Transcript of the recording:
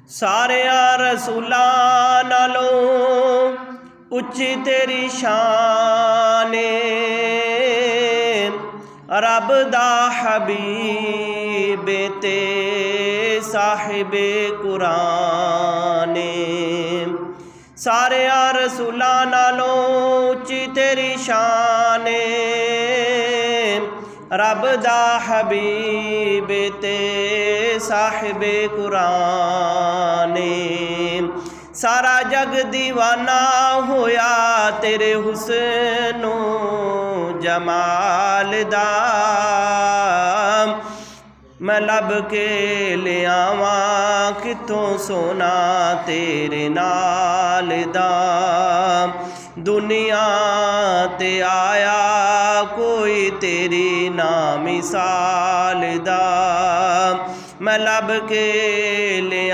सारिया रसूलां नालों उच्ची तेरी शान रब दा हबीब ते साहिबे कुरान सारिया रसूलां नालों उच्ची तेरी शान रब दा हबीब ते साहिबे कुरान सारा जग दीवाना होया तेरे हुस्नो जमाल दा मैं लब के ले आवां कितों सोना तेरे नाल दा दुनिया ते आया कोई तेरी ना मिसाल दा मैं लब के ले